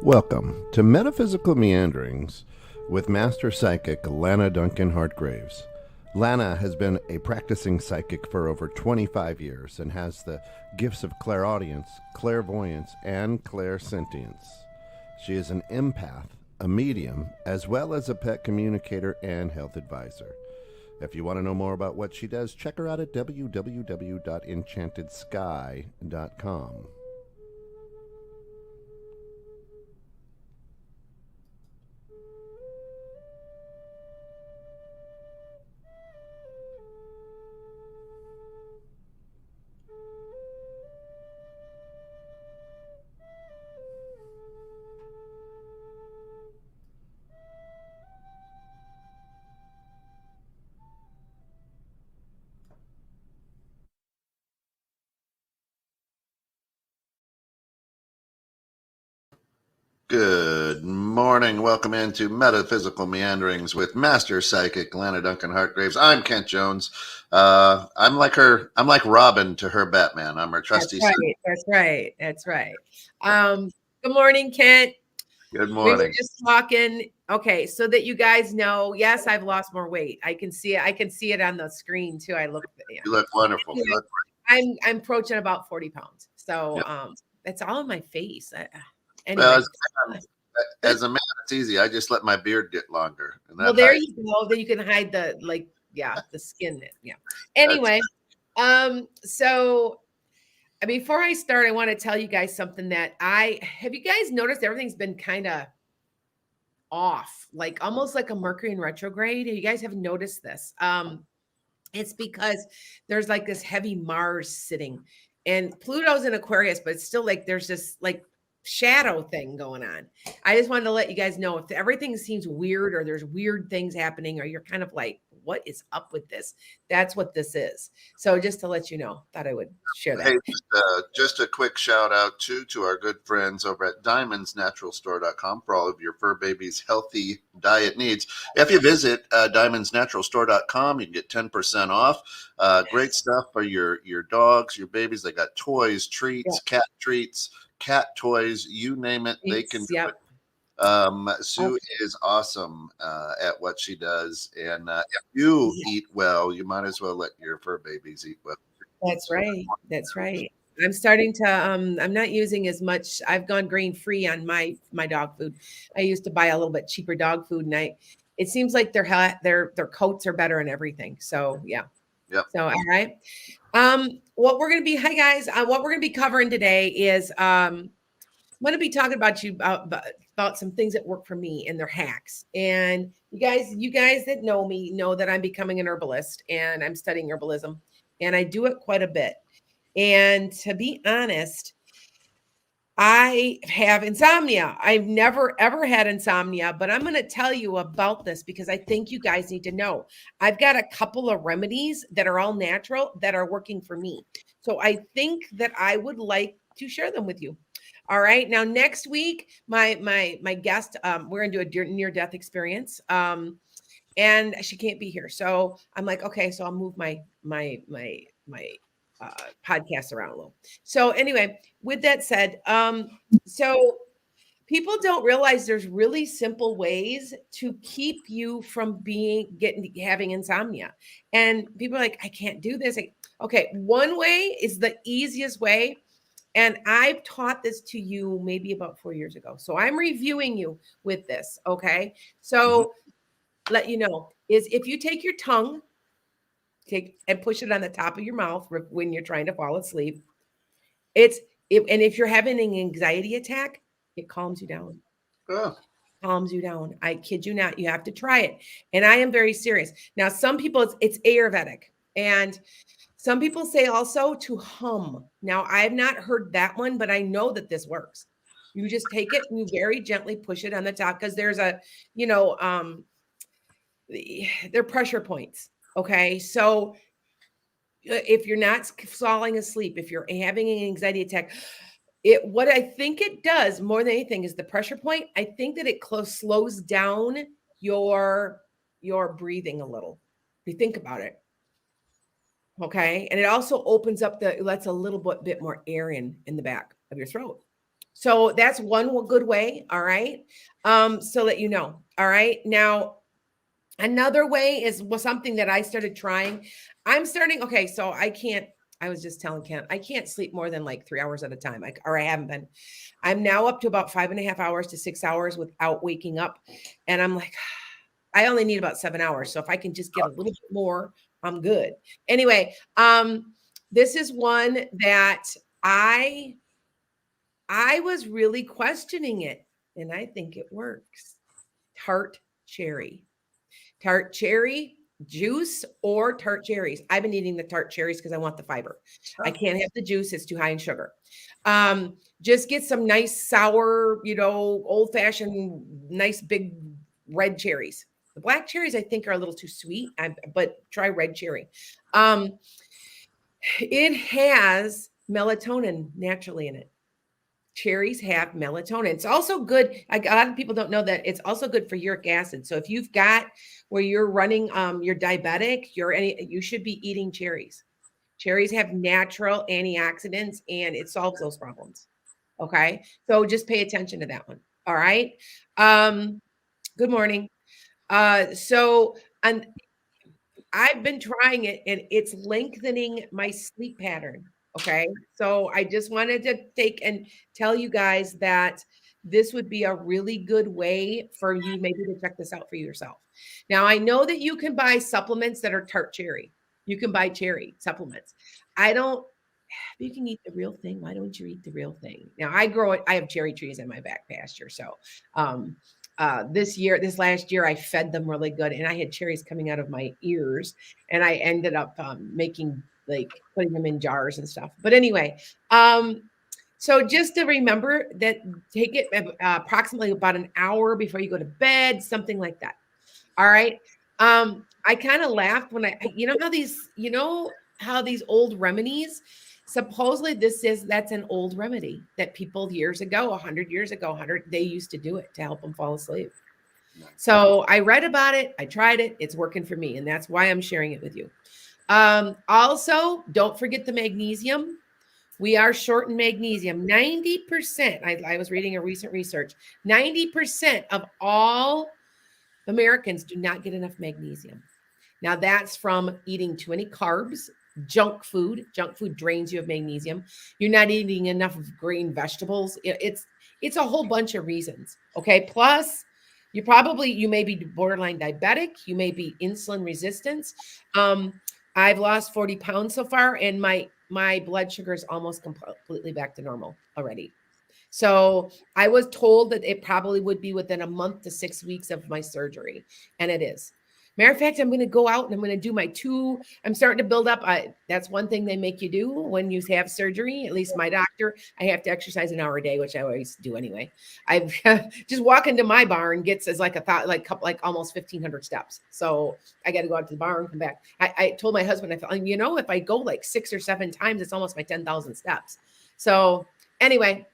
Welcome to Metaphysical Meanderings with Master Psychic Lana Duncan Hartgraves. Lana has been a practicing psychic for over 25 years and has the gifts of clairaudience, clairvoyance, and clairsentience. She is an empath, a medium, as well as a pet communicator and health advisor. If you want to know more about what she does, check her out at www.enchantedsky.com. Good morning. Welcome into Metaphysical Meanderings with Master Psychic Lana Duncan Hartgraves. I'm Kent Jones. I'm like her. I'm like Robin to her Batman. I'm her trusty. That's right. That's right. Good morning, Kent. Good We were morning. just talking. Okay, so that you guys know, yes, I've lost more weight. I can see it. I can see it on the screen too. I look. Yeah. You look wonderful. Yeah. You look I'm approaching about 40 pounds. So Yep. It's all in my face. Well, Anyway. as a man, it's easy. I just let my beard get longer. And Well, there you go. Then you can hide the the skin. Yeah. Anyway, so before I start, I want to tell you guys something that have you guys noticed everything's been kind of off, like almost like a Mercury in retrograde. You guys have noticed this. It's because there's like this heavy Mars sitting and Pluto's in Aquarius, but it's still like there's this like shadow thing going on. I just wanted to let you guys know if everything seems weird or there's weird things happening or you're kind of like, what is up with this? That's what this is. So just to let you know, thought I would share that. Hey, just a quick shout out to our good friends over at diamondsnaturalstore.com for all of your fur babies' healthy diet needs. If you visit diamondsnaturalstore.com, you can get 10% off. Great stuff for your dogs, your babies. They got toys, treats, cat treats, cat toys, you name it, they can do it. Sue is awesome at what she does, and if you eat well, you might as well let your fur babies eat well. That's right. That's right. I'm starting to I'm not using as much. I've gone grain free on my dog food. I used to buy a little bit cheaper dog food and it seems like their coats are better and everything. So yeah. Yep. So all right. What we're gonna be hi guys. What we're gonna be covering today is I'm gonna be talking about about some things that work for me and their hacks. And you guys that know me know that I'm becoming an herbalist and I'm studying herbalism and I do it quite a bit. And to be honest, I have insomnia. I've never ever had insomnia, but I'm going to tell you about this because I think you guys need to know. I've got a couple of remedies that are all natural that are working for me. So I think that I would like to share them with you. All right. Now next week, my guest, we're going to do a near death experience. And she can't be here. So I'm like, okay, so I'll move my podcast around a little. So anyway, with that said, so people don't realize there's really simple ways to keep you from having insomnia. And people are like, I can't do this. Okay, one way is the easiest way. And I've taught this to you maybe about 4 years ago. So I'm reviewing you with this. Okay. So let you know is if you take your tongue, and push it on the top of your mouth when you're trying to fall asleep. And if you're having an anxiety attack, it calms you down. Oh. Calms you down. I kid you not. You have to try it. And I am very serious. Now, some people, it's Ayurvedic. And some people say also to hum. Now, I have not heard that one, but I know that this works. You just take it and you very gently push it on the top because there's they're pressure points. Okay. So if you're not falling asleep, if you're having an anxiety attack, what I think it does more than anything is the pressure point. I think that it slows down your breathing a little. If you think about it. Okay. And it also opens up lets a little bit more air in the back of your throat. So that's one good way. All right. So that you know. All right. Now, another way was something that I started trying. I'm starting. Okay. So I was just telling Ken, I can't sleep more than like 3 hours at a time. Or I haven't been. I'm now up to about 5.5 hours to 6 hours without waking up. And I'm like, I only need about 7 hours. So if I can just get a little bit more, I'm good. Anyway, this is one that I was really questioning it, and I think it works. Tart cherry. Tart cherry juice or tart cherries. I've been eating the tart cherries because I want the fiber. I can't have the juice, it's too high in sugar. Just get some nice sour, old-fashioned, nice big red cherries. The black cherries, I think, are a little too sweet, but try red cherry. It has melatonin naturally in it. Cherries have melatonin. It's also good. A lot of people don't know that it's also good for uric acid. So if you've got where you're running, you're diabetic, you should be eating cherries. Cherries have natural antioxidants and it solves those problems. Okay. So just pay attention to that one. All right. Good morning. So, and I've been trying it and it's lengthening my sleep pattern. Okay. So I just wanted to take and tell you guys that this would be a really good way for you maybe to check this out for yourself. Now, I know that you can buy supplements that are tart cherry. You can buy cherry supplements. I don't, if you can eat the real thing, why don't you eat the real thing? Now, I have cherry trees in my back pasture. So, this last year, I fed them really good, and I had cherries coming out of my ears, and I ended up putting them in jars and stuff. But anyway, so just to remember that, take it approximately about an hour before you go to bed, something like that. All right. I kind of laughed when how these old remedies, supposedly that's an old remedy that people years ago, 100 years ago, they used to do it to help them fall asleep. So I read about it. I tried it. It's working for me. And that's why I'm sharing it with you. Also, don't forget the magnesium. We are short in magnesium. 90%, I was reading a recent research, 90% of all Americans do not get enough magnesium. Now that's from eating too many carbs, junk food. Junk food drains you of magnesium. You're not eating enough of green vegetables. It's a whole bunch of reasons. Okay. Plus, you may be borderline diabetic. You may be insulin resistant. I've lost 40 pounds so far, and my blood sugar is almost completely back to normal already. So I was told that it probably would be within a month to 6 weeks of my surgery. And it is. Matter of fact, I'm going to go out and I'm going to do I'm starting to build up. That's one thing they make you do when you have surgery. At least my doctor, I have to exercise an hour a day, which I always do anyway. I've just walk into my barn gets as like almost 1,500 steps. So I got to go out to the barn and come back. I told my husband, if I go like 6 or 7 times, it's almost my 10,000 steps. So anyway,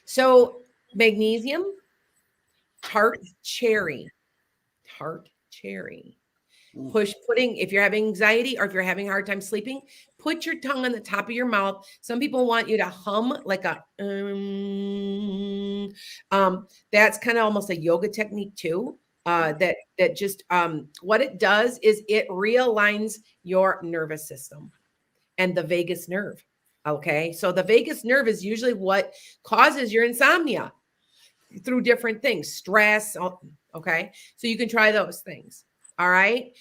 so magnesium, tart cherry. If you're having anxiety or if you're having a hard time sleeping, put your tongue on the top of your mouth. Some people want you to hum like that's kind of almost a yoga technique too. That just what it does is it realigns your nervous system and the vagus nerve. Okay. So the vagus nerve is usually what causes your insomnia through different things, stress. Okay. So you can try those things. All right.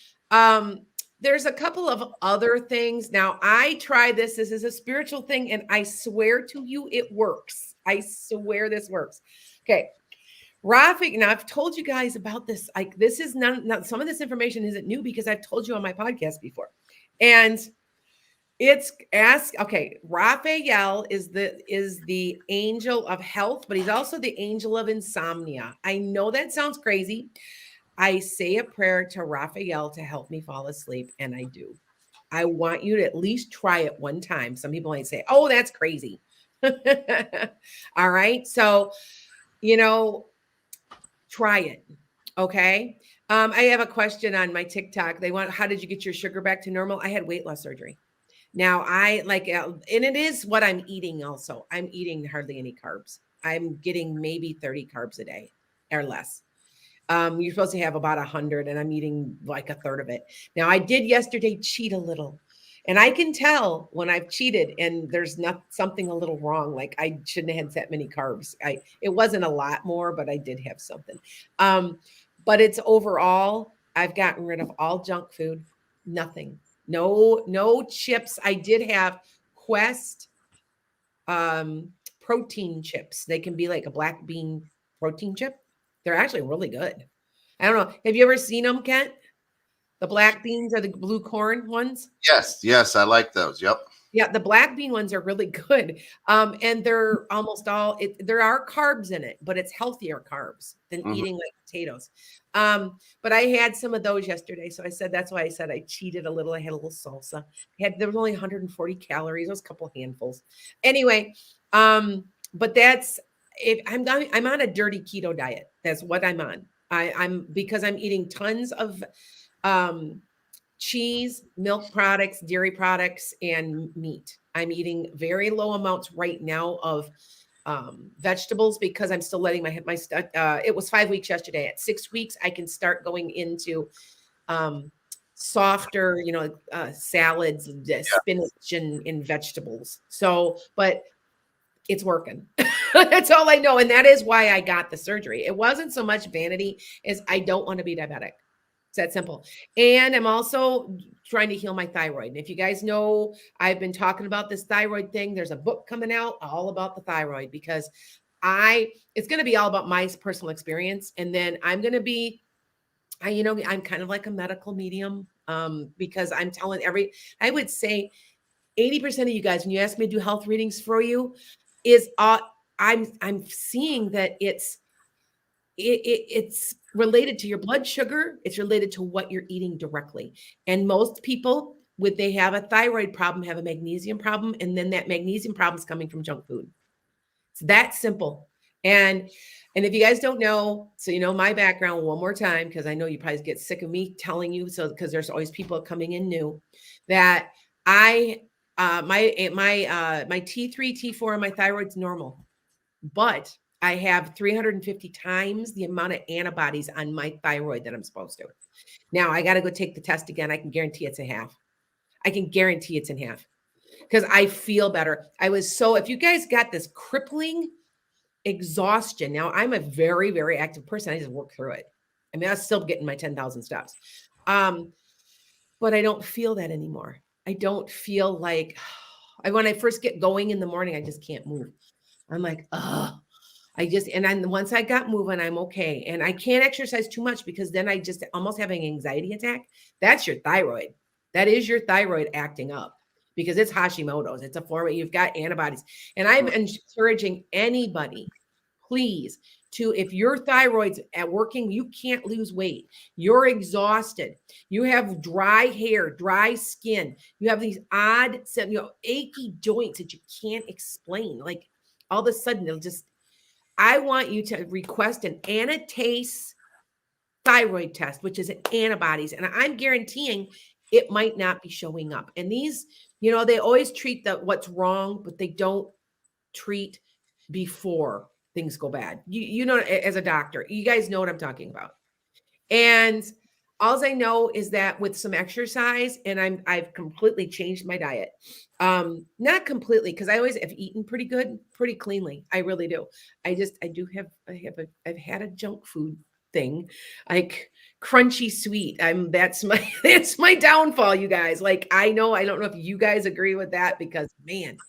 There's a couple of other things. Now I try this. This is a spiritual thing. And I swear to you, it works. I swear this works. Okay. Rafik, now I've told you guys about this. Like this is not some of this information isn't new because I've told you on my podcast before. And Raphael is the angel of health, but he's also the angel of insomnia. I know that sounds crazy. I say a prayer to Raphael to help me fall asleep, and I do. I want you to at least try it one time. Some people might say, "Oh, that's crazy." All right. So, try it. Okay. I have a question on my TikTok. They want, how did you get your sugar back to normal? I had weight loss surgery. Now I like, and it is what I'm eating also. I'm eating hardly any carbs. I'm getting maybe 30 carbs a day or less. You're supposed to have about 100, and I'm eating like a third of it. Now, I did yesterday cheat a little, and I can tell when I've cheated and there's not something a little wrong. Like I shouldn't have had that many carbs. It wasn't a lot more, but I did have something. But it's overall, I've gotten rid of all junk food, nothing, no chips. I did have Quest protein chips. They can be like a black bean protein chip. They're actually really good. I don't know. Have you ever seen them, Kent? The black beans or the blue corn ones? Yes, yes, I like those. Yep. Yeah, the black bean ones are really good. And they're almost all there are carbs in it, but it's healthier carbs than Mhm. eating like potatoes. But I had some of those yesterday. So I said that's why I said I cheated a little. I had a little salsa. There was only 140 calories, it was a couple handfuls. Anyway, but that's if I'm on a dirty keto diet. That's what I'm on. I'm because I'm eating tons of um cheese, milk products, dairy products, and meat. I'm eating very low amounts right now of vegetables because I'm still letting my it was 5 weeks yesterday. At 6 weeks, I can start going into um, softer, salads, spinach, and vegetables. So, but it's working. That's all I know. And that is why I got the surgery. It wasn't so much vanity as I don't want to be diabetic. It's that simple. And I'm also trying to heal my thyroid. And if you guys know, I've been talking about this thyroid thing. There's a book coming out all about the thyroid because it's going to be all about my personal experience. And then I'm going to be, I'm kind of like a medical medium because I'm telling I would say 80% of you guys, when you ask me to do health readings for you, is I'm seeing that it's related to your blood sugar. It's related to what you're eating directly. And most people, when they have a thyroid problem, have a magnesium problem, and then that magnesium problem is coming from junk food. It's that simple. And if you guys don't know, so you know my background one more time, because I know you probably get sick of me telling you, so because there's always people coming in new, that I my T3, T4, and my thyroid's normal, but I have 350 times the amount of antibodies on my thyroid that I'm supposed to. Now I got to go take the test again. I can guarantee it's in half. I can guarantee it's in half because I feel better. If you guys got this crippling exhaustion, now I'm a very, very active person. I just work through it. I mean, I'm still getting my 10,000 steps. But I don't feel that anymore. I don't feel like when I first get going in the morning, I just can't move. I'm like, and then once I got moving, I'm okay. And I can't exercise too much because then I just almost have an anxiety attack. That's your thyroid. That is your thyroid acting up because it's Hashimoto's. It's a form of, you've got antibodies. And I'm encouraging anybody, please, if your thyroid's at working, you can't lose weight. You're exhausted. You have dry hair, dry skin. You have these odd, achy joints that you can't explain. Like all of a sudden, I want you to request an anatase thyroid test, which is antibodies. And I'm guaranteeing it might not be showing up. And these, they always treat what's wrong, but they don't treat before things go bad. You know, as a doctor, you guys know what I'm talking about. And all I know is that with some exercise, and I've completely changed my diet. Not completely, because I always have eaten pretty good, pretty cleanly. I really do. I've had a junk food thing, like crunchy sweet. That's my downfall, you guys. Like I don't know if you guys agree with that, because man,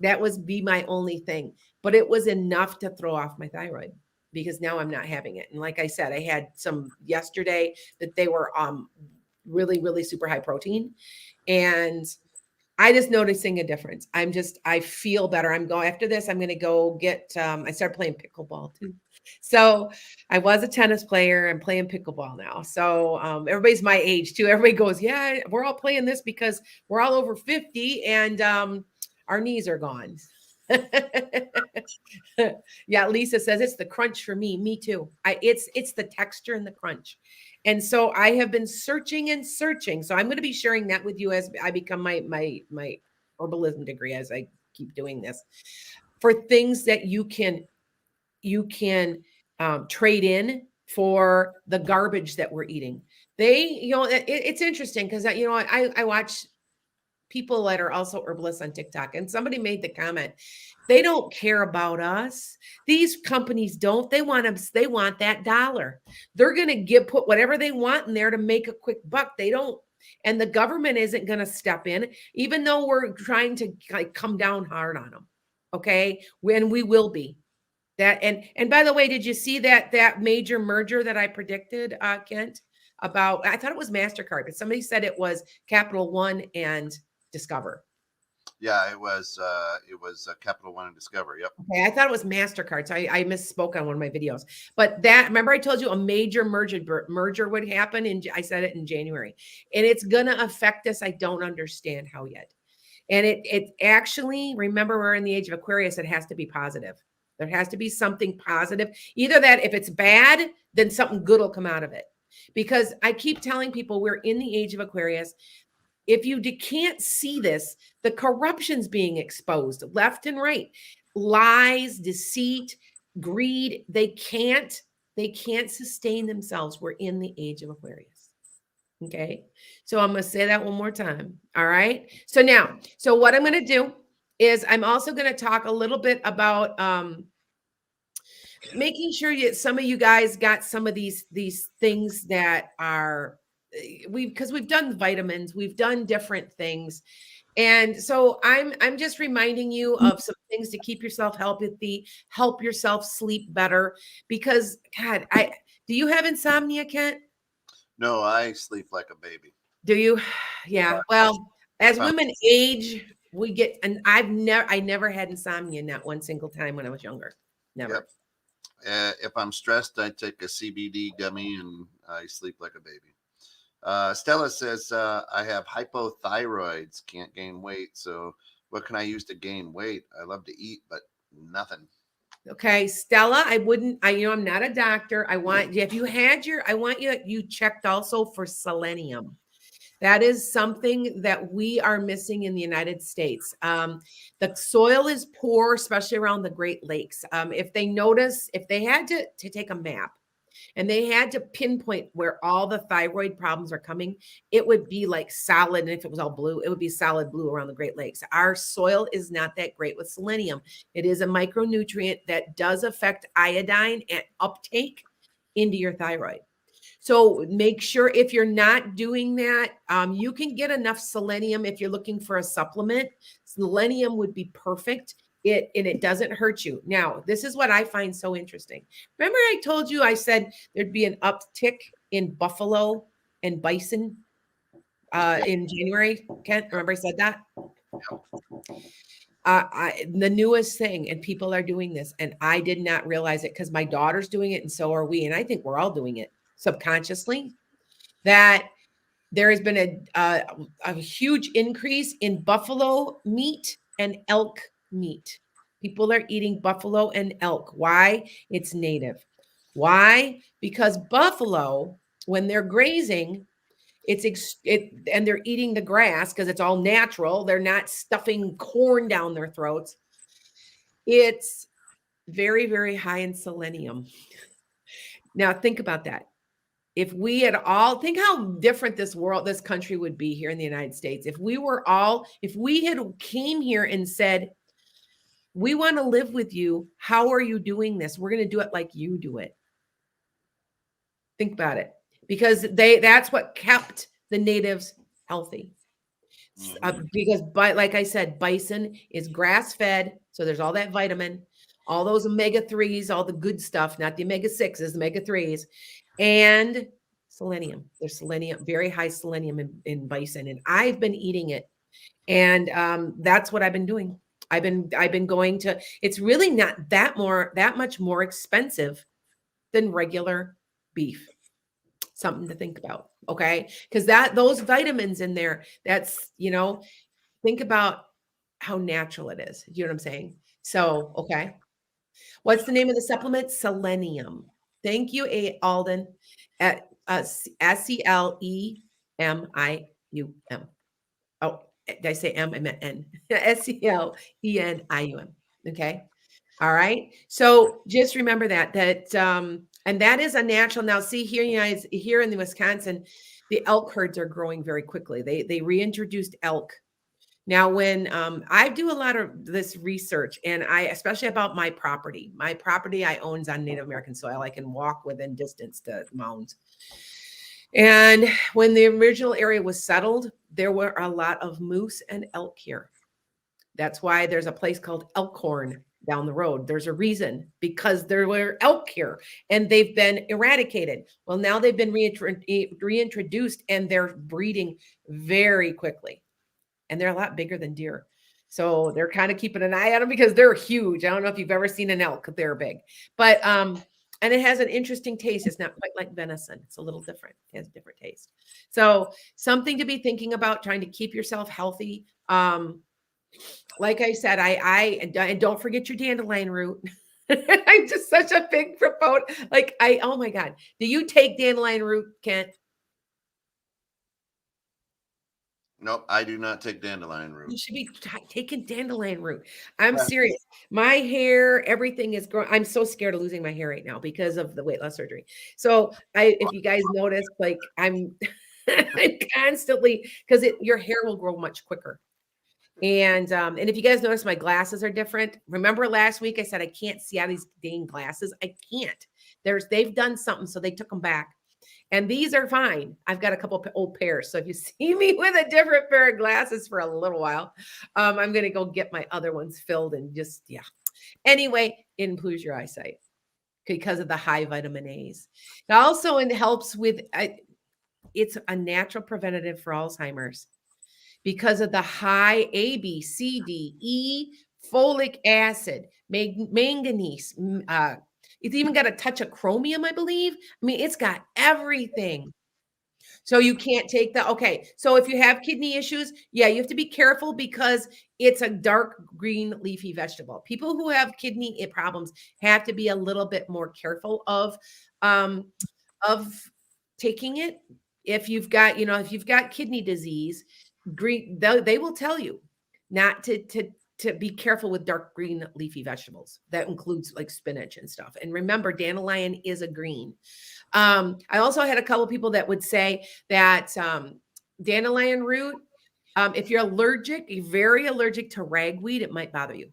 that was my only thing. But it was enough to throw off my thyroid, because now I'm not having it. And like I said, I had some yesterday that they were really, really super high protein. And I just noticing a difference. I feel better. After this, I'm going to go I started playing pickleball too. So I was a tennis player. I'm playing pickleball now. So everybody's my age too. Everybody goes, yeah, we're all playing this because we're all over 50 and our knees are gone. Yeah, Lisa says it's the crunch for me. Me too. It's the texture and the crunch. And so I have been searching and searching. So I'm going to be sharing that with you as I become my herbalism degree, as I keep doing this, for things that you can trade in for the garbage that we're eating. It's interesting because I watch people that are also herbalists on TikTok, and somebody made the comment, they don't care about us. These companies don't. They want them. They want that dollar. They're going to put whatever they want in there to make a quick buck. They don't. And the government isn't going to step in, even though we're trying to come down hard on them. Okay, when we will be. That and by the way, did you see that major merger that I predicted, Kent? About, I thought it was MasterCard, but somebody said it was Capital One and Discover. Yeah, it was Capital One and Discover. Yep. Okay, I thought it was MasterCard, so I misspoke on one of my videos. But that, remember I told you a major merger would happen, and I said it in January, and it's gonna affect us. I don't understand how yet. And it actually, remember, we're in the age of Aquarius. It has to be positive. There has to be something positive. Either that, if it's bad, then something good will come out of it. Because I keep telling people we're in the age of Aquarius. If you can't see this, the corruption's being exposed left and right. Lies, deceit, greed, they can't sustain themselves. We're in the age of Aquarius. Okay. So I'm going to say that one more time. All right. So now, so what I'm going to do is I'm also going to talk a little bit about making sure that some of you guys got some of these things that are because we've done vitamins, we've done different things. And so I'm just reminding you of some things to keep yourself healthy, help yourself sleep better. Because God, do you have insomnia, Kent? No, I sleep like a baby. Do you? Yeah. Well, as If I'm, women age, we get, and I never had insomnia, not one single time when I was younger. Never. yep. If I'm stressed, I take a CBD gummy and I sleep like a baby. Stella says I have hypothyroids, can't gain weight. So what can I use to gain weight? I love to eat, but nothing. Okay, Stella, I'm not a doctor. I want you checked also for selenium. That is something that we are missing in the United States. The soil is poor, especially around the Great Lakes. If they had to take a map and they had to pinpoint where all the thyroid problems are coming, it would be like solid. And if it was all blue, it would be solid blue around the Great Lakes. Our soil is not that great with selenium. It is a micronutrient that does affect iodine and uptake into your thyroid. So make sure if you're not doing that, you can get enough selenium if you're looking for a supplement. Selenium would be perfect. It doesn't hurt you. Now, this is what I find so interesting. Remember, I told you I said there'd be an uptick in buffalo and bison in January. Kent, remember I said that? The newest thing, and people are doing this, and I did not realize it because my daughter's doing it, and so are we, and I think we're all doing it subconsciously. That there has been a huge increase in buffalo meat and elk meat. People are eating buffalo and elk. Why? It's native. Why? Because buffalo, when they're grazing, and they're eating the grass because it's all natural. They're not stuffing corn down their throats. It's very, very high in selenium. Now think about that. If we had all, think how different this country would be here in the United States. If we had came here and said, we want to live with you. How are you doing this? We're going to do it like you do it. Think about it, because that's what kept the natives healthy. Because like I said, bison is grass fed. So there's all that vitamin, all those omega-3s, all the good stuff, not the omega-6s, the omega-3s, and selenium. There's selenium, very high selenium in bison. And I've been eating it. And that's what I've been doing. I've been going to, it's really not that much more expensive than regular beef. Something to think about. Okay. Because those vitamins in there, that's, think about how natural it is. You know what I'm saying? So, okay. What's the name of the supplement? Selenium. Thank you, Alden. SELEMIUM. Oh, did I say M? I meant N. SELENIUM. Okay. All right. So just remember that and that is a natural. Now, see here, you guys, here in the Wisconsin, the elk herds are growing very quickly. They reintroduced elk. Now, when I do a lot of this research, and I especially about my property I own is on Native American soil. I can walk within distance to mounds. And when the original area was settled, there were a lot of moose and elk here. That's why there's a place called Elkhorn down the road. There's a reason, because there were elk here and they've been eradicated. Well, now they've been reintroduced and they're breeding very quickly. And they're a lot bigger than deer. So they're kind of keeping an eye on them because they're huge. I don't know if you've ever seen an elk, they're big. But and it has an interesting taste. It's not quite like venison. It's a little different. It has a different taste. So something to be thinking about, trying to keep yourself healthy. Like I said, I don't forget your dandelion root. I'm just such a big proponent. Like oh my God. Do you take dandelion root, Kent? Nope, I do not take dandelion You root. should be taking dandelion root. I'm serious. My hair, everything is growing. I'm so scared of losing my hair right now because of the weight loss surgery. So if you guys notice, like I'm constantly, because your hair will grow much quicker. And if you guys notice, my glasses are different. Remember last week I said I can't see out of these dang glasses. I can't. They've done something, so they took them back. And these are fine. I've got a couple of old pairs. So if you see me with a different pair of glasses for a little while, I'm going to go get my other ones filled and just, yeah. Anyway, it improves your eyesight because of the high vitamin A's. It also helps with, it's a natural preventative for Alzheimer's because of the high A, B, C, D, E, folic acid, manganese, it's even got a touch of chromium, I believe. I mean, it's got everything. So you can't take that. Okay. So if you have kidney issues, yeah, you have to be careful because it's a dark green leafy vegetable. People who have kidney problems have to be a little bit more careful of taking it. If you've got, if you've got kidney disease, green, they will tell you not to be careful with dark green leafy vegetables. That includes like spinach and stuff. And remember, dandelion is a green. I also had a couple people that would say that dandelion root, if you're very allergic to ragweed, it might bother you.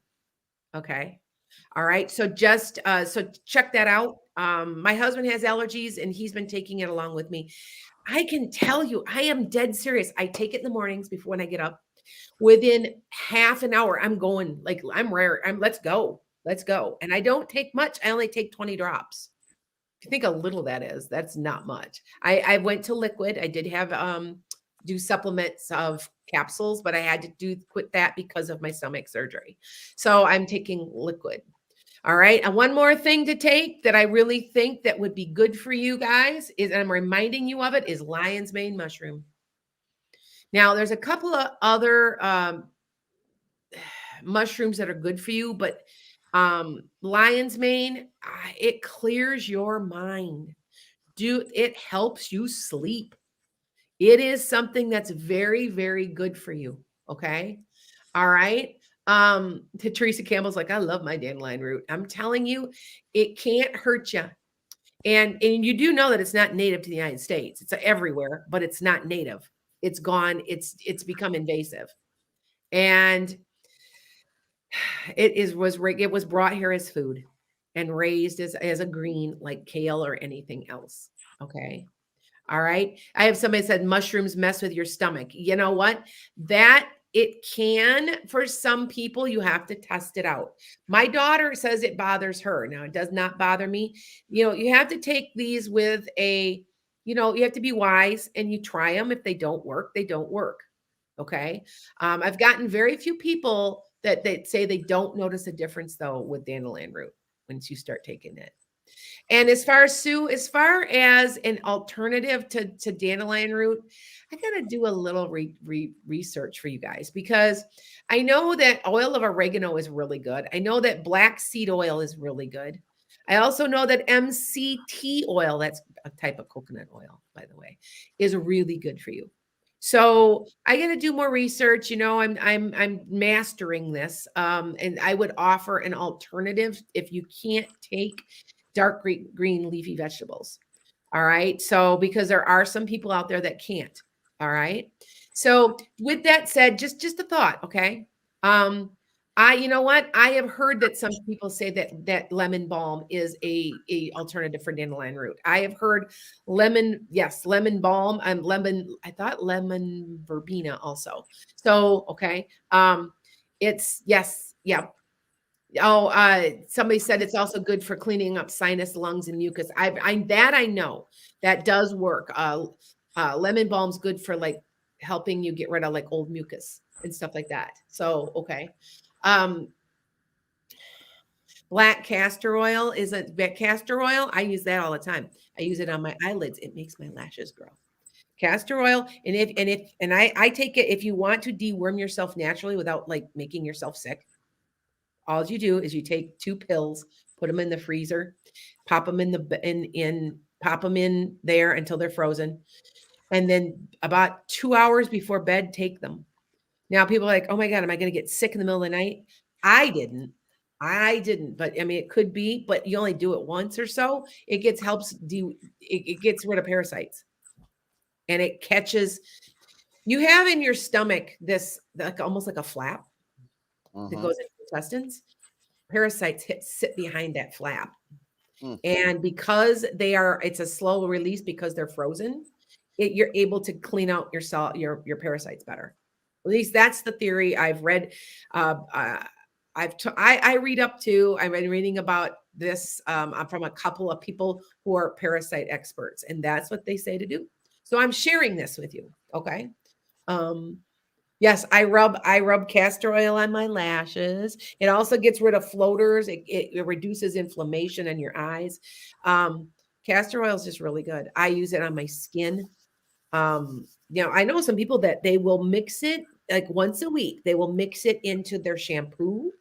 Okay. All right. So just so check that out. My husband has allergies and he's been taking it along with me. I can tell you, I am dead serious. I take it in the mornings before when I get up. Within half an hour, I'm going, like I'm rare. Let's go. And I don't take much. I only take 20 drops. If you think how little that is, that's not much. I went to liquid. I did have do supplements of capsules, but I had to quit that because of my stomach surgery. So I'm taking liquid. All right. And one more thing to take that I really think that would be good for you guys is, and I'm reminding you of it, is lion's mane mushroom. Now, there's a couple of other mushrooms that are good for you, but lion's mane, it clears your mind. It helps you sleep. It is something that's very, very good for you. Okay. All right. Teresa Campbell's like, I love my dandelion root. I'm telling you, it can't hurt you. And you do know that it's not native to the United States. It's everywhere, but it's not native. It's gone. It's become invasive. And it was brought here as food and raised as a green like kale or anything else. Okay. All right. I have somebody said mushrooms mess with your stomach. You know what? That it can, for some people, you have to test it out. My daughter says it bothers her. Now, it does not bother me. You have to take these with you have to be wise and you try them. If they don't work, they don't work. Okay. I've gotten very few people that say they don't notice a difference though with dandelion root once you start taking it. And as far as an alternative to dandelion root, I got to do a little research for you guys because I know that oil of oregano is really good. I know that black seed oil is really good. I also know that MCT oil, that's a type of coconut oil, by the way, is really good for you. So I got to do more research. I'm mastering this, and I would offer an alternative if you can't take dark green leafy vegetables. All right. So because there are some people out there that can't. All right. So with that said, just a thought. Okay. Um, you know what? I have heard that some people say that lemon balm is a alternative for dandelion root. I have heard yes, lemon balm and lemon. I thought lemon verbena also. So okay. It's yes, yeah. Oh, somebody said it's also good for cleaning up sinus, lungs, and mucus. I know that does work. Lemon balm's good for like helping you get rid of like old mucus and stuff like that. So okay. Um, black castor oil is a castor oil. I use that all the time. I use it on my eyelids. It makes my lashes grow. Castor oil, and I take it if you want to deworm yourself naturally without like making yourself sick. All you do is you take 2 pills, put them in the freezer, pop them pop them in there until they're frozen, and then about 2 hours before bed, take them. Now people are like, "Oh my god, am I gonna get sick in the middle of the night?" I didn't. I didn't, but I mean, it could be, but you only do it once or so. It gets rid of parasites, and it catches. You have in your stomach this like almost like a flap that Mm-hmm. goes into your intestines. Parasites sit behind that flap. Mm. And because it's a slow release because they're frozen, you're able to clean out your parasites better. At least that's the theory I've read. I read up to. I've been reading about this from a couple of people who are parasite experts, and that's what they say to do. So I'm sharing this with you. Okay. Um, Yes, I rub castor oil on my lashes. It also gets rid of floaters. It reduces inflammation in your eyes. Castor oil is just really good. I use it on my skin. I know some people that they will mix it like once a week. They will mix it into their shampoo.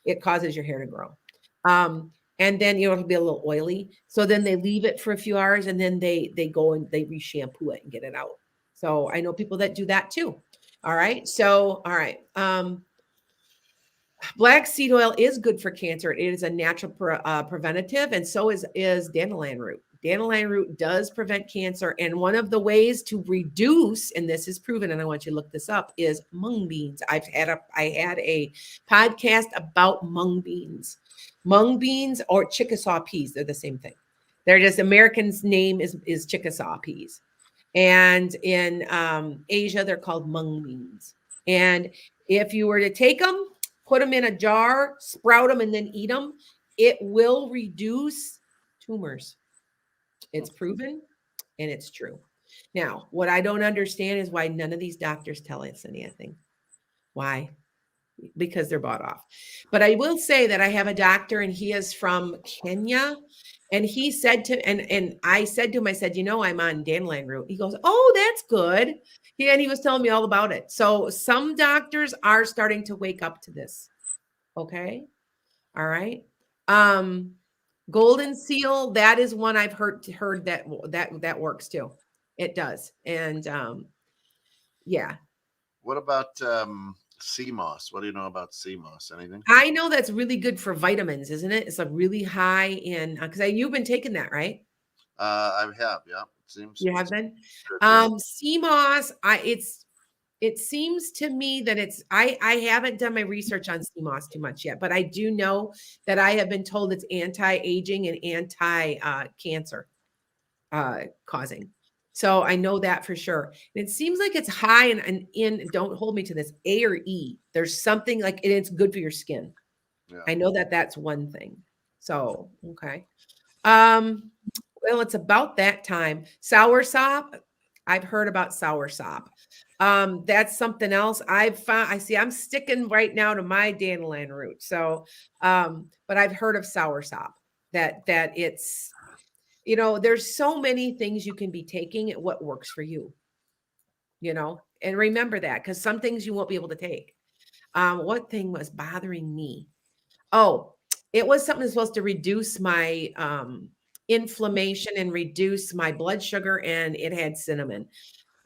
It causes your hair to grow. And then it'll be a little oily. So then they leave it for a few hours and then they go and they re-shampoo it and get it out. So I know people that do that too. All right. So, all right. Black seed oil is good for cancer. It is a natural preventative, and so is dandelion root. Dandelion root does prevent cancer, and one of the ways to reduce, and this is proven, and I want you to look this up, is mung beans. I had a podcast about mung beans. Mung beans or Chickasaw peas, they're the same thing. They're just American's name is Chickasaw peas. And in Asia, they're called mung beans. And if you were to take them, put them in a jar, sprout them, and then eat them, it will reduce tumors. It's proven and it's true. Now, what I don't understand is why none of these doctors tell us anything. Why? Because they're bought off. But I will say that I have a doctor and he is from Kenya. And he said and I said to him, I said, I'm on dandelion root. He goes, "Oh, that's good." And he was telling me all about it. So some doctors are starting to wake up to this. Okay. All right. Um, golden seal, that is one I've heard that works too. It does. And yeah, What about sea moss? What do you know about sea moss? Anything? I know that's really good for vitamins, isn't it? It's a really high in because you've been taking that, right? I have. Yeah, You have been. good. Yeah. Sea moss, it seems to me that I haven't done my research on sea moss too much yet, but I do know that I have been told it's anti-aging and anti-cancer causing. So I know that for sure. And it seems like it's high in don't hold me to this, A or E. There's something like it's good for your skin. Yeah. I know that that's one thing. So, okay. Um, well, it's about that time. Soursop. I've heard about soursop. That's something else I've found. I see I'm sticking right now to my dandelion root. So, but I've heard of soursop that it's, there's so many things you can be taking at what works for you, and remember that because some things you won't be able to take. What thing was bothering me? Oh, it was something that's supposed to reduce my inflammation and reduce my blood sugar, and it had cinnamon.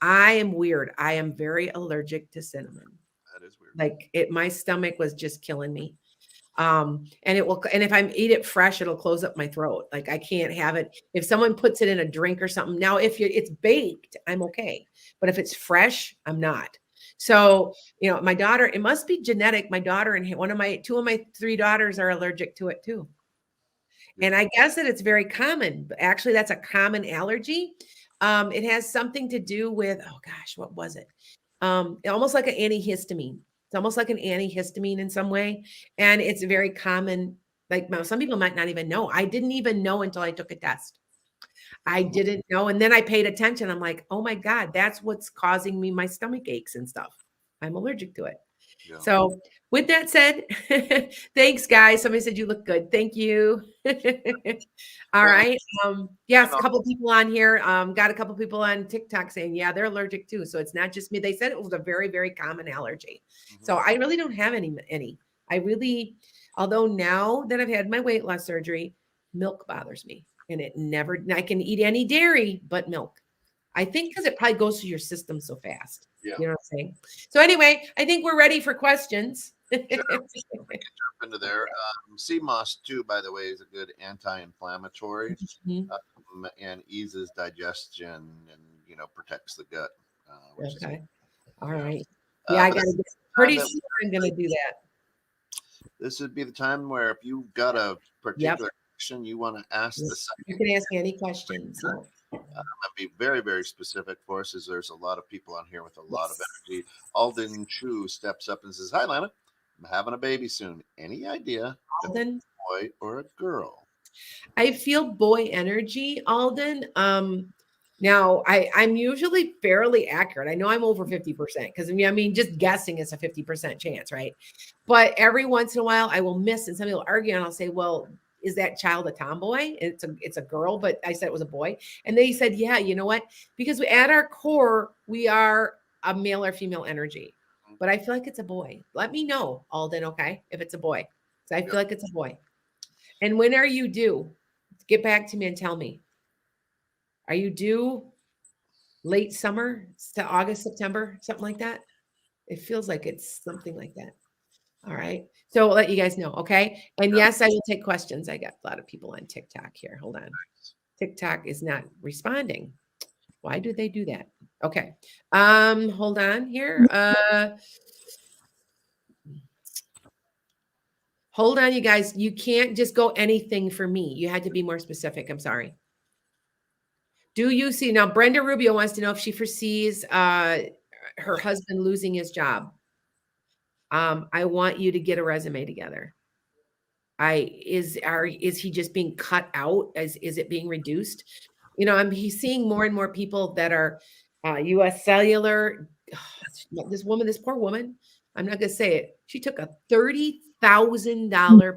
I am weird. I am very allergic to cinnamon. That is weird. Like my stomach was just killing me. And it will, and if I eat it fresh, it'll close up my throat. Like I can't have it. If someone puts it in a drink or something, now if it's baked, I'm okay. But if it's fresh, I'm not. So, my daughter, it must be genetic. My daughter and two of my three daughters are allergic to it too. And I guess that it's very common. But actually, that's a common allergy. It has something to do with, oh gosh, what was it? Almost like an antihistamine. It's almost like an antihistamine in some way. And it's very common. Like some people might not even know. I didn't even know until I took a test. I didn't know. And then I paid attention. I'm like, oh my God, that's what's causing me my stomach aches and stuff. I'm allergic to it. Yeah. So with that said, thanks guys. Somebody said you look good. Thank you. All right. Yes, a couple people on here. Got a couple people on TikTok saying, yeah, they're allergic too. So it's not just me. They said it was a very, very common allergy. So I really don't have any. I really, although now that I've had my weight loss surgery, milk bothers me. And I can eat any dairy but milk. I think because it probably goes through your system so fast. Yeah. You know what I'm saying? So anyway, I think we're ready for questions. Sure. We can jump into there. Sea moss too, by the way, is a good anti-inflammatory and eases digestion and protects the gut. Which Okay. Is, all right. Yeah, I got to get pretty soon. I'm going to do that. This would be the time where if you've got a particular question you want to ask the site, you can ask me any questions. So. I'll be very, very specific for us, as there's a lot of people on here with a lot of energy. Alden Chu steps up and says, "Hi, Lana. I'm having a baby soon. Any idea if it's a boy or a girl?" I feel boy energy, Alden. Now I'm usually fairly accurate. I know I'm over 50% because I mean, just guessing is a 50% chance, right? But every once in a while I will miss, and somebody will argue, and I'll say, well, is that child a tomboy? It's a girl, but I said it was a boy. And they said, yeah, you know what? Because at our core, we are a male or female energy. But I feel like it's a boy. Let me know, Alden, okay, if it's a boy. So I feel like it's a boy. And when are you due? Get back to me and tell me. Are you due late summer to August, September, something like that? It feels like it's something like that. All right. So I'll let you guys know. Okay. And yes, I will take questions. I got a lot of people on TikTok here. Hold on. TikTok is not responding. Why do they do that? Okay. Hold on here. Hold on, you guys. You can't just go anything for me. You had to be more specific. I'm sorry. Do you see now? Brenda Rubio wants to know if she foresees her husband losing his job. I want you to get a resume together. Is he just being cut out? Is it being reduced? He's seeing more and more people that are U.S. Cellular. This poor woman. I'm not gonna say it. She took a $30,000.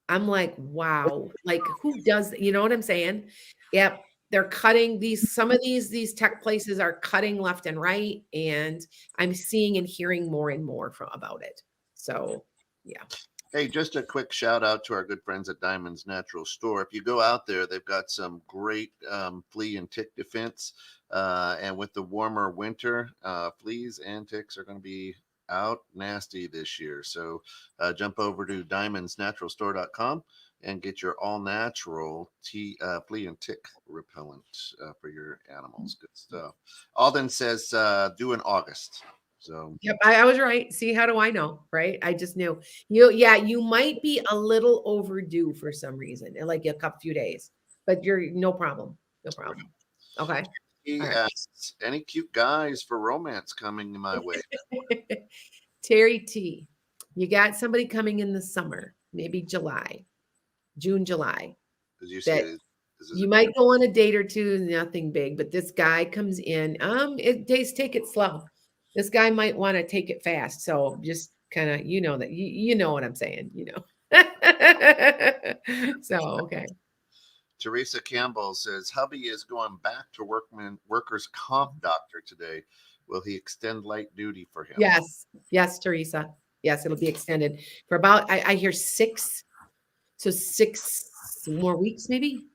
I'm like, wow. Like, who does? You know what I'm saying? Yep. They're cutting some of these tech places are cutting left and right. And I'm seeing and hearing more and more about it. So, yeah. Hey, just a quick shout out to our good friends at Diamond's Natural Store. If you go out there, they've got some great flea and tick defense. And with the warmer winter, fleas and ticks are going to be out nasty this year. So jump over to diamondsnaturalstore.com and get your all natural flea and tick repellent for your animals. Good stuff. Alden says due in August. So yep, I was right. See, how do I know? Right? I just knew you might be a little overdue for some reason, in like a few days, but you're no problem. No problem. Okay. He asks, any cute guys for romance coming my way? Terry T, you got somebody coming in the summer, maybe June, July. As you say, you might go on a date or two, nothing big, but this guy comes in. Take it slow. This guy might want to take it fast. So just kind of, that you know what I'm saying, So, okay. Teresa Campbell says, hubby is going back to workers' comp doctor today. Will he extend light duty for him? Yes, Teresa. Yes, it'll be extended for about, I hear 6 So 6 more weeks, maybe?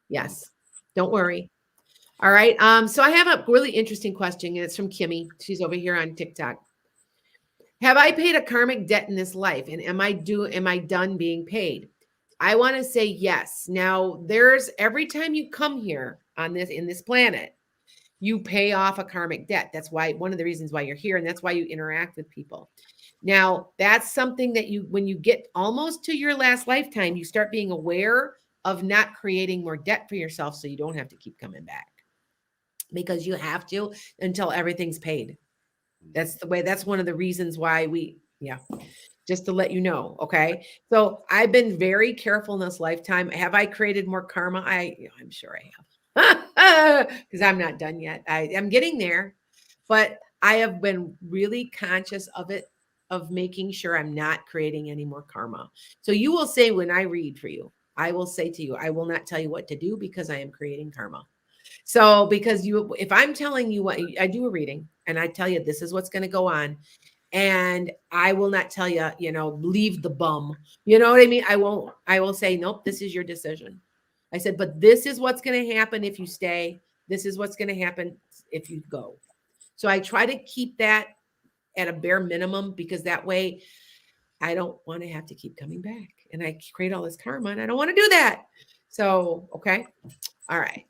Yes. Don't worry. All right. So I have a really interesting question, and it's from Kimmy. She's over here on TikTok. Have I paid a karmic debt in this life? And am I done being paid? I want to say yes. Now, there's every time you come here on this in this planet, you pay off a karmic debt. That's why one of the reasons why you're here, and that's why you interact with people. Now, that's something that when you get almost to your last lifetime, you start being aware of not creating more debt for yourself so you don't have to keep coming back, because you have to until everything's paid. That's the way, that's one of the reasons why yeah, just to let you know. Okay. So I've been very careful in this lifetime. Have I created more karma? I'm sure I have, because I'm not done yet. I am getting there, but I have been really conscious of it, of making sure I'm not creating any more karma. So you will say, when I read for you, I will say to you, I will not tell you what to do because I am creating karma. So because if I'm telling you what, I do a reading and I tell you this is what's going to go on, and I will not tell you, leave the bum. You know what I mean? I won't. I will say, nope, this is your decision. I said, but this is what's going to happen if you stay. This is what's going to happen if you go. So I try to keep that at a bare minimum, because that way I don't want to have to keep coming back and I create all this karma, and I don't want to do that. So, okay. All right.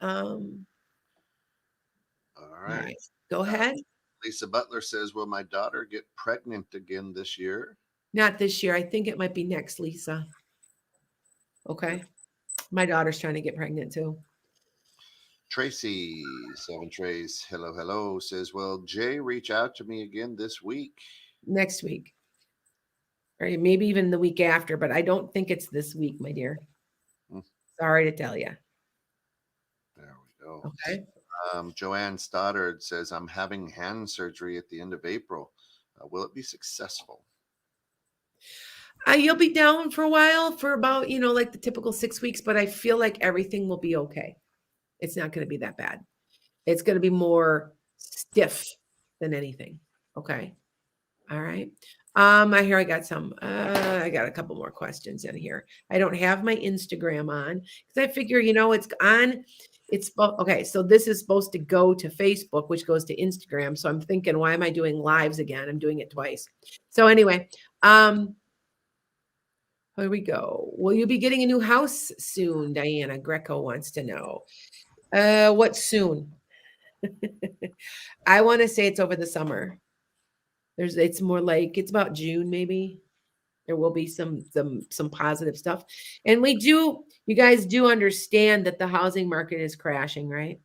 Um, All all right. right. Go ahead. Lisa Butler says, will my daughter get pregnant again this year? Not this year. I think it might be next, Lisa. Okay. My daughter's trying to get pregnant too. Tracy, Seven Trace, hello, says, will Jay reach out to me again this week? Next week. Or maybe even the week after, but I don't think it's this week, my dear. Sorry to tell you. There we go. Okay. Joanne Stoddard says, I'm having hand surgery at the end of April. Will it be successful? You'll be down for a while, for about, like the typical 6 weeks, but I feel like everything will be okay. It's not going to be that bad. It's going to be more stiff than anything. Okay. All right. I hear I got a couple more questions in here. I don't have my Instagram on because I figure, it's on. Okay. So this is supposed to go to Facebook, which goes to Instagram. So I'm thinking, why am I doing lives again? I'm doing it twice. So anyway, here we go. Will you be getting a new house soon? Diana Greco wants to know. What soon? I want to say it's over the summer. It's more like it's about June, maybe. There will be some positive stuff. And you guys do understand that the housing market is crashing, right?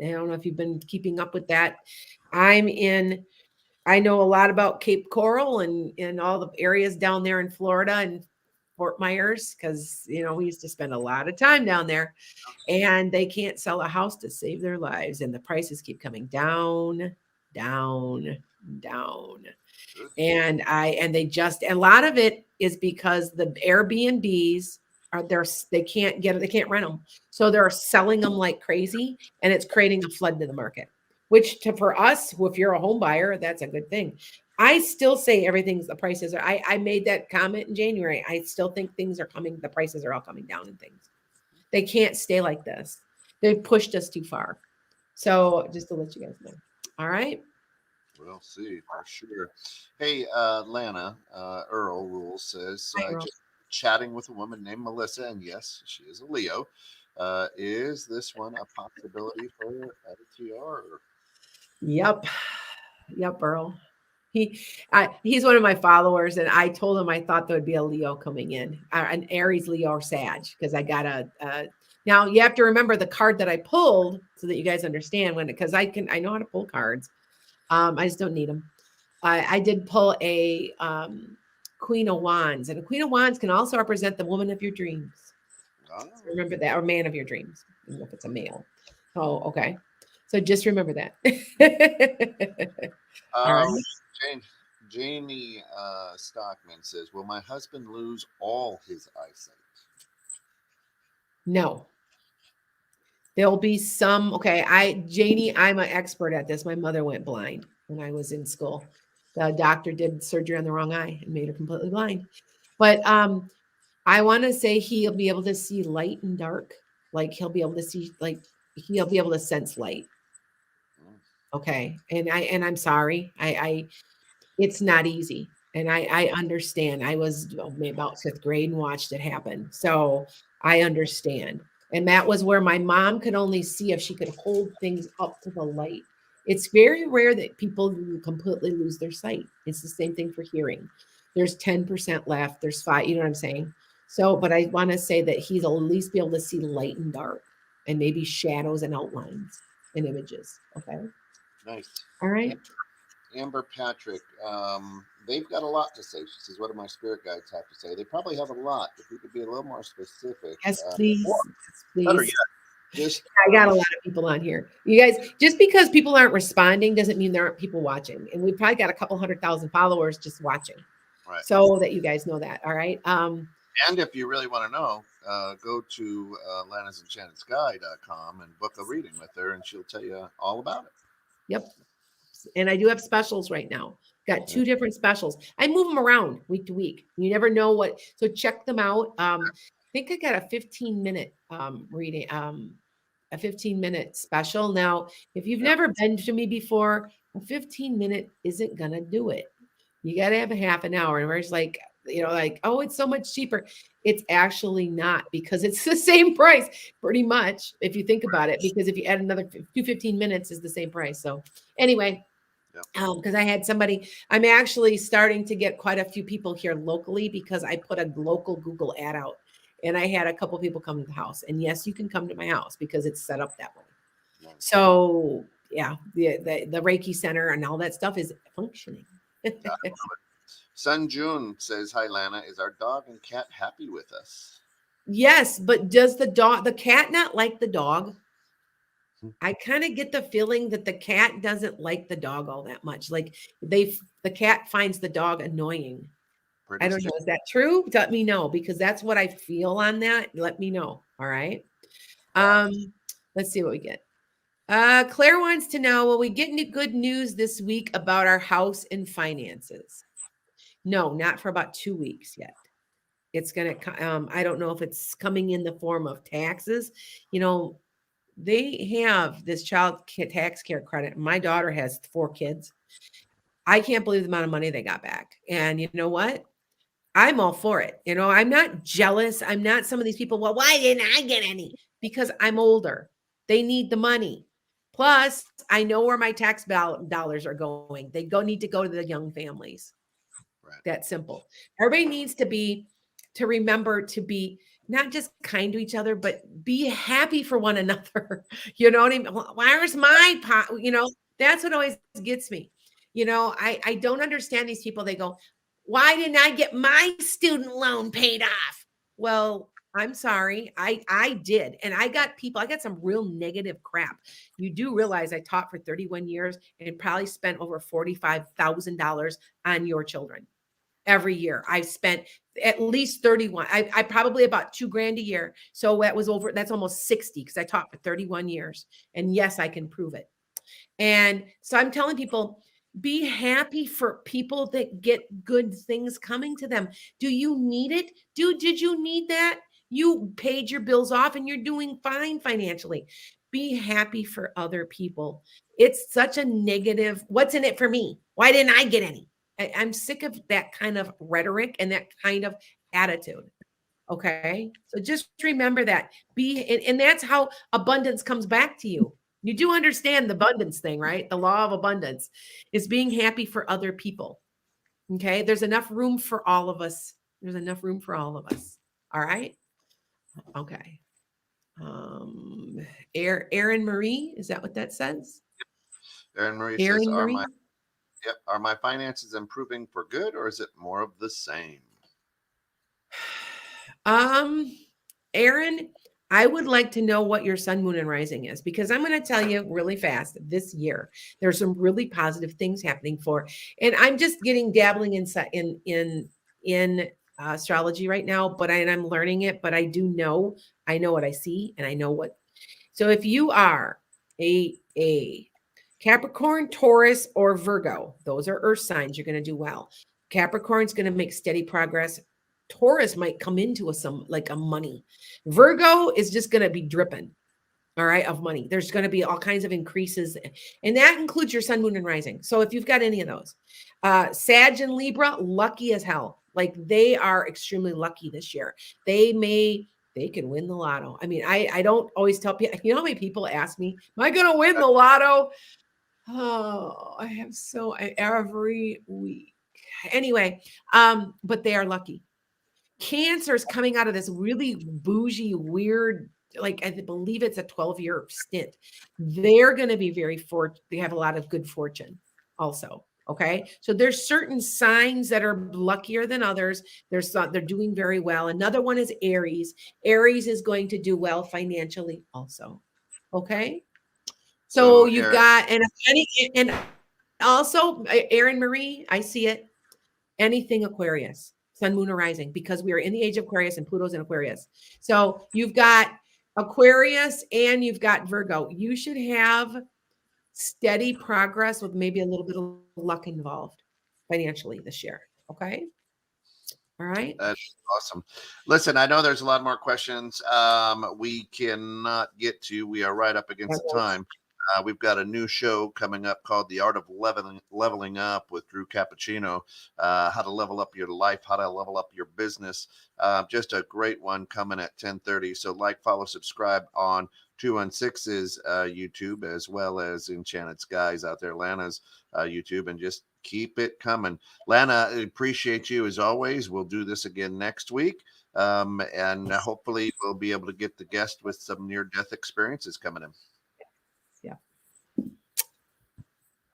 I don't know if you've been keeping up with that. I know a lot about Cape Coral and all the areas down there in Florida and Fort Myers, because we used to spend a lot of time down there, and they can't sell a house to save their lives, and the prices keep coming down, down, down. And a lot of it is because the Airbnbs they can't rent them, so they're selling them like crazy, and it's creating a flood to the market. Which for us, if you're a home buyer, that's a good thing. I still say the prices are. I made that comment in January. I still think things are coming. The prices are all coming down, and things. They can't stay like this. They've pushed us too far. So just to let you guys know. All right. We'll see for sure. Hey, Lana, Earl Rules says, Hi, Earl. just chatting with a woman named Melissa, and yes, she is a Leo. Is this one a possibility for LTR? Yep, Earl. He's one of my followers, and I told him I thought there would be a Leo coming in, an Aries, Leo, or Sag, because I got now you have to remember the card that I pulled so that you guys understand because I know how to pull cards. I just don't need them. I did pull a Queen of Wands, and a Queen of Wands can also represent the woman of your dreams. So remember that, or man of your dreams, even if it's a male. Oh, okay. So just remember that. All right. Jamie Stockman says, will my husband lose all his eyesight? No. There'll be some. Okay, Janie, I'm an expert at this. My mother went blind when I was in school. The doctor did surgery on the wrong eye and made her completely blind. But I want to say he'll be able to see light and dark. Like he'll be able to see, like he'll be able to sense light. Mm. Okay. And I'm sorry. It's not easy. And I understand. I was maybe about fifth grade and watched it happen. So I understand. And that was where my mom could only see if she could hold things up to the light. It's very rare that people completely lose their sight. It's the same thing for hearing. There's 10% left. There's five, you know what I'm saying? So, but I want to say that he'll at least be able to see light and dark and maybe shadows and outlines and images. Okay. Nice. All right. Amber Patrick, they've got a lot to say. She says, "What do my spirit guides have to say?" They probably have a lot. If we could be a little more specific, Yes, or please. Yes, better please. yet, just I got a lot of people on here. You guys, just because people aren't responding doesn't mean there aren't people watching. And we've probably got a couple 100,000 followers just watching. right. So that you guys know that. All right. And if you really want to know, go to lanasenchantedSky.com and book a reading with her, and she'll tell you all about it. Yep. And I do have specials right now. Got two different specials. I move them around week to week. You never know what. So check them out. I think I got a 15-minute reading, a 15-minute special. Now, if you've Yeah. never been to me before, a 15-minute isn't gonna do it. You got to have a half an hour. And we're just like, like, oh, it's so much cheaper. It's actually not, because it's the same price pretty much if you think about it, because if you add another 15 minutes is the same price. So anyway, Yeah. because I had somebody, I'm actually starting to get quite a few people here locally because I put a local Google ad out, and I had a couple people come to the house. And yes, you can come to my house because it's set up that way. Nice. So yeah, the Reiki Center and all that stuff is functioning. Sun June says, "Hi, Lana. Is our dog and cat happy with us?" Yes, but does the cat not like the dog? I kind of get the feeling that the cat doesn't like the dog all that much. Like the cat finds the dog annoying. Pretty I don't know. strict. Is that true? Let me know, because that's what I feel on that. Let me know. All right. Um, let's see what we get. Claire wants to know, will we get any good news this week about our house and finances? No, not for about 2 weeks yet. It's gonna. I don't know if it's coming in the form of taxes. You know, they have this tax care credit. My daughter has 4 kids. I can't believe the amount of money they got back. And you know what? I'm all for it. I'm not jealous. I'm not some of these people. Well, why didn't I get any? Because I'm older. They need the money. Plus, I know where my tax dollars are going. They need to go to the young families. Right. That simple. Everybody needs to remember to be not just kind to each other, but be happy for one another. You know what I mean? Where's my pot? That's what always gets me. I don't understand these people. They go, why didn't I get my student loan paid off? Well, I'm sorry. I did. And I got some real negative crap. You do realize I taught for 31 years and probably spent over $45,000 on your children every year. I've spent at least 31. I probably about $2,000 a year. So that's almost 60, because I taught for 31 years. And yes, I can prove it. And so I'm telling people, be happy for people that get good things coming to them. Do you need it? Did you need that? You paid your bills off and you're doing fine financially. Be happy for other people. It's such a negative. What's in it for me? Why didn't I get any? I'm sick of that kind of rhetoric and that kind of attitude. Okay. So just remember that. And that's how abundance comes back to you. You do understand the abundance thing, right? The law of abundance is being happy for other people. Okay. There's enough room for all of us. There's enough room for all of us. All right. Okay. Aaron Marie, is that what that says? Erin Marie says, Aaron Marie? Are my finances improving for good, or is it more of the same?" Aaron, I would like to know what your sun, moon, and rising is, because I'm going to tell you really fast this year. There's some really positive things happening and I'm just dabbling in astrology right now, but I'm learning it. But I know what I see, and I know what. So if you are a Capricorn, Taurus, or Virgo, those are earth signs, you're going to do well. Capricorn's going to make steady progress. Taurus might come into some like a money. Virgo is just going to be dripping, all right, of money. There's going to be all kinds of increases, and that includes your sun, moon, and rising. So if you've got any of those, Sag and Libra, lucky as hell. Like they are extremely lucky this year. They can win the lotto. I mean, I don't always tell people, you know how many people ask me, am I going to win the lotto? Oh, I have every week. Anyway, but they are lucky. Cancer is coming out of this really bougie, weird, like I believe it's a 12-year stint. They're going to be they have a lot of good fortune also. Okay. So there's certain signs that are luckier than others. They're doing very well. Another one is Aries. Aries is going to do well financially also. Okay. So you've got, and also Aaron Marie, I see it. Anything Aquarius, sun, moon, or rising, because we are in the age of Aquarius and Pluto's in Aquarius. So you've got Aquarius and you've got Virgo. You should have steady progress with maybe a little bit of luck involved financially this year. Okay. All right. That's awesome. Listen, I know there's a lot more questions we cannot get to. We are right up against the time. We've got a new show coming up called The Art of Leveling Up with Drew Cappuccino. How to level up your life, how to level up your business. Just a great one coming at 10:30. So like, follow, subscribe on 216's YouTube, as well as Enchanted Skies out there, Lana's YouTube, and just keep it coming. Lana, I appreciate you as always. We'll do this again next week. And hopefully we'll be able to get the guest with some near-death experiences coming in.